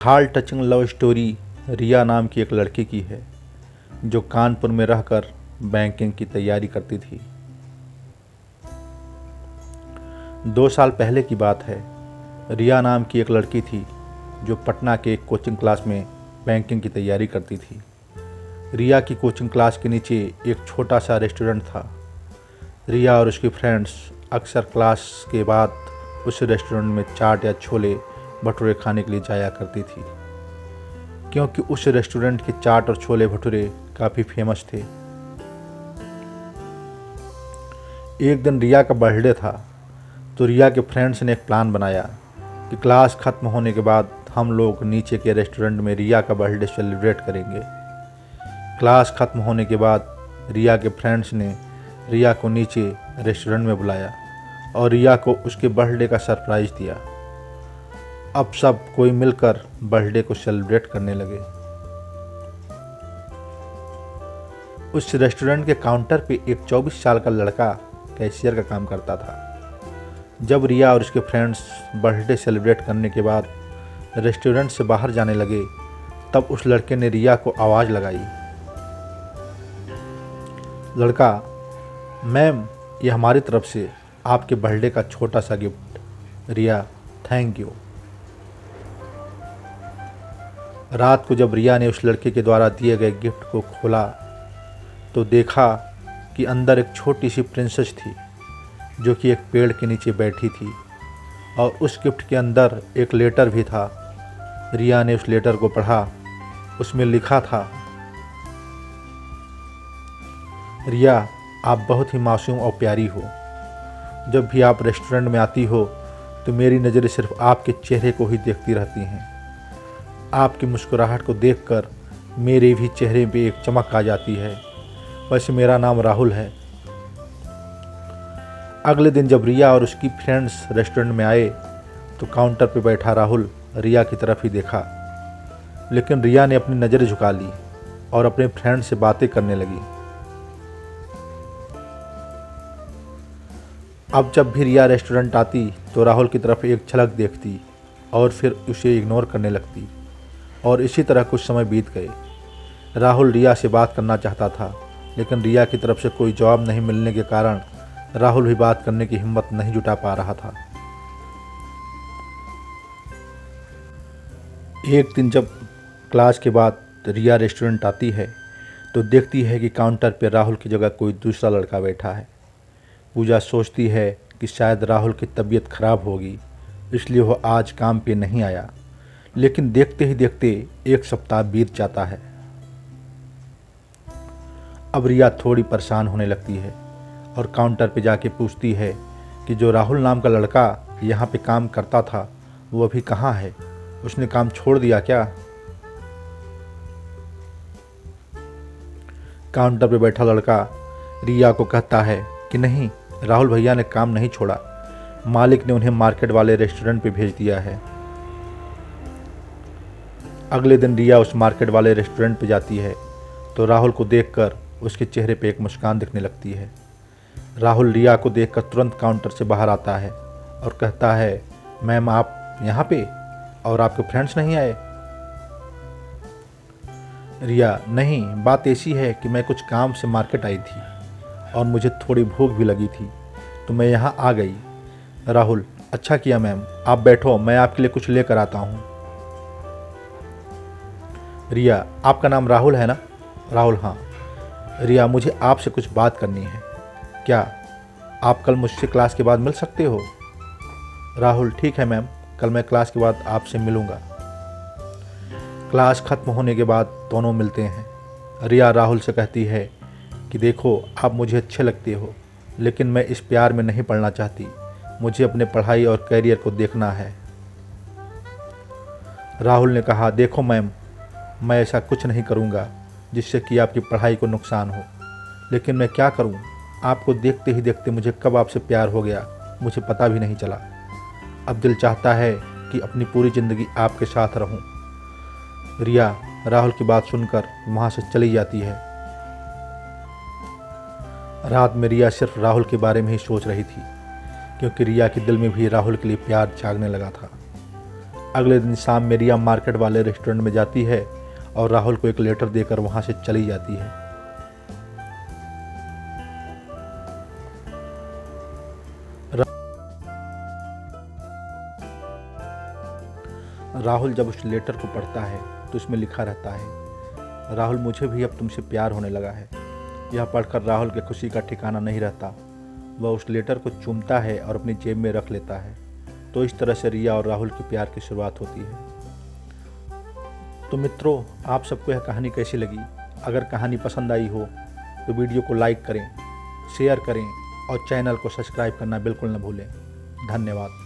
Heart touching love story रिया नाम की एक लड़की की है जो कानपुर में रहकर बैंकिंग की तैयारी करती थी। 2 साल पहले की बात है। रिया नाम की एक लड़की थी जो पटना के एक कोचिंग क्लास में बैंकिंग की तैयारी करती थी। रिया की कोचिंग क्लास के नीचे एक छोटा सा रेस्टोरेंट था। रिया और उसकी फ्रेंड्स अक्सर क्लास के बाद उस रेस्टोरेंट में चाट या छोले भटूरे खाने के लिए जाया करती थी, क्योंकि उस रेस्टोरेंट के चाट और छोले भटूरे काफ़ी फेमस थे। एक दिन रिया का बर्थडे था, तो रिया के फ्रेंड्स ने एक प्लान बनाया कि क्लास ख़त्म होने के बाद हम लोग नीचे के रेस्टोरेंट में रिया का बर्थडे सेलिब्रेट करेंगे। क्लास ख़त्म होने के बाद रिया के फ्रेंड्स ने रिया को नीचे रेस्टोरेंट में बुलाया और रिया को उसके बर्थडे का सरप्राइज़ दिया। अब सब कोई मिलकर बर्थडे को सेलिब्रेट करने लगे। उस रेस्टोरेंट के काउंटर पे एक 24 साल का लड़का कैशियर का काम करता था। जब रिया और उसके फ्रेंड्स बर्थडे सेलिब्रेट करने के बाद रेस्टोरेंट से बाहर जाने लगे, तब उस लड़के ने रिया को आवाज़ लगाई, लड़का, मैम, ये हमारी तरफ से आपके बर्थडे का छोटा सा गिफ्ट। Riya, thank you. रात को जब रिया ने उस लड़के के द्वारा दिए गए गिफ्ट को खोला तो देखा कि अंदर एक छोटी सी प्रिंसेस थी जो कि एक पेड़ के नीचे बैठी थी, और उस गिफ्ट के अंदर एक लेटर भी था। रिया ने उस लेटर को पढ़ा। उसमें लिखा था, रिया, आप बहुत ही मासूम और प्यारी हो। जब भी आप रेस्टोरेंट में आती हो तो मेरी नज़रें सिर्फ आपके चेहरे को ही देखती रहती हैं। आपकी मुस्कुराहट को देखकर मेरे भी चेहरे पे एक चमक आ जाती है। वैसे मेरा नाम राहुल है। अगले दिन जब रिया और उसकी फ्रेंड्स रेस्टोरेंट में आए तो काउंटर पे बैठा राहुल रिया की तरफ ही देखा, लेकिन रिया ने अपनी नज़रें झुका ली और अपने फ्रेंड से बातें करने लगी। अब जब भी रिया रेस्टोरेंट आती तो राहुल की तरफ एक झलक देखती और फिर उसे इग्नोर करने लगती, और इसी तरह कुछ समय बीत गए। राहुल रिया से बात करना चाहता था, लेकिन रिया की तरफ से कोई जवाब नहीं मिलने के कारण राहुल भी बात करने की हिम्मत नहीं जुटा पा रहा था। एक दिन जब क्लास के बाद रिया रेस्टोरेंट आती है तो देखती है कि काउंटर पर राहुल की जगह कोई दूसरा लड़का बैठा है। पूजा सोचती है कि शायद राहुल की तबीयत खराब होगी, इसलिए वह आज काम पे नहीं आया। लेकिन देखते ही देखते 1 सप्ताह बीत जाता है। अब रिया थोड़ी परेशान होने लगती है और काउंटर पे जाके पूछती है कि जो राहुल नाम का लड़का यहाँ पे काम करता था वो अभी कहाँ है, उसने काम छोड़ दिया क्या? काउंटर पे बैठा लड़का रिया को कहता है कि नहीं, राहुल भैया ने काम नहीं छोड़ा, मालिक ने उन्हें मार्केट वाले रेस्टोरेंट पे भेज दिया है। अगले दिन रिया उस मार्केट वाले रेस्टोरेंट पे जाती है तो राहुल को देखकर उसके चेहरे पे एक मुस्कान दिखने लगती है। राहुल रिया को देखकर तुरंत काउंटर से बाहर आता है और कहता है, मैम, आप यहाँ पे और आपके फ्रेंड्स नहीं आए? रिया, नहीं, बात ऐसी है कि मैं कुछ काम से मार्केट आई थी और मुझे थोड़ी भूख भी लगी थी तो मैं यहाँ आ गई। राहुल, अच्छा किया मैम, आप बैठो, मैं आपके लिए कुछ लेकर आता हूँ। रिया, आपका नाम राहुल है ना? राहुल, हाँ। रिया, मुझे आपसे कुछ बात करनी है। क्या आप कल मुझसे क्लास के बाद मिल सकते हो? राहुल, ठीक है मैम, कल मैं क्लास के बाद आपसे मिलूँगा। क्लास ख़त्म होने के बाद दोनों मिलते हैं। रिया राहुल से कहती है कि देखो, आप मुझे अच्छे लगते हो, लेकिन मैं इस प्यार में नहीं पड़ना चाहती। मुझे अपने पढ़ाई और करियर को देखना है। राहुल ने कहा, देखो मैम, मैं ऐसा कुछ नहीं करूँगा जिससे कि आपकी पढ़ाई को नुकसान हो, लेकिन मैं क्या करूँ, आपको देखते ही देखते मुझे कब आपसे प्यार हो गया मुझे पता भी नहीं चला। अब दिल चाहता है कि अपनी पूरी ज़िंदगी आपके साथ रहूँ। रिया राहुल की बात सुनकर वहाँ से चली जाती है। रात में रिया सिर्फ राहुल के बारे में ही सोच रही थी, क्योंकि रिया के दिल में भी राहुल के लिए प्यार जागने लगा था। अगले दिन शाम में रिया मार्केट वाले रेस्टोरेंट में जाती है और राहुल को एक लेटर देकर वहाँ से चली जाती है। राहुल जब उस लेटर को पढ़ता है तो उसमें लिखा रहता है, राहुल मुझे भी अब तुमसे प्यार होने लगा है। यह पढ़कर राहुल की खुशी का ठिकाना नहीं रहता। वह उस लेटर को चूमता है और अपनी जेब में रख लेता है। तो इस तरह से रिया और राहुल के प्यार की शुरुआत होती है। तो मित्रों, आप सबको यह कहानी कैसी लगी? अगर कहानी पसंद आई हो तो वीडियो को लाइक करें, शेयर करें और चैनल को सब्सक्राइब करना बिल्कुल न भूलें। धन्यवाद।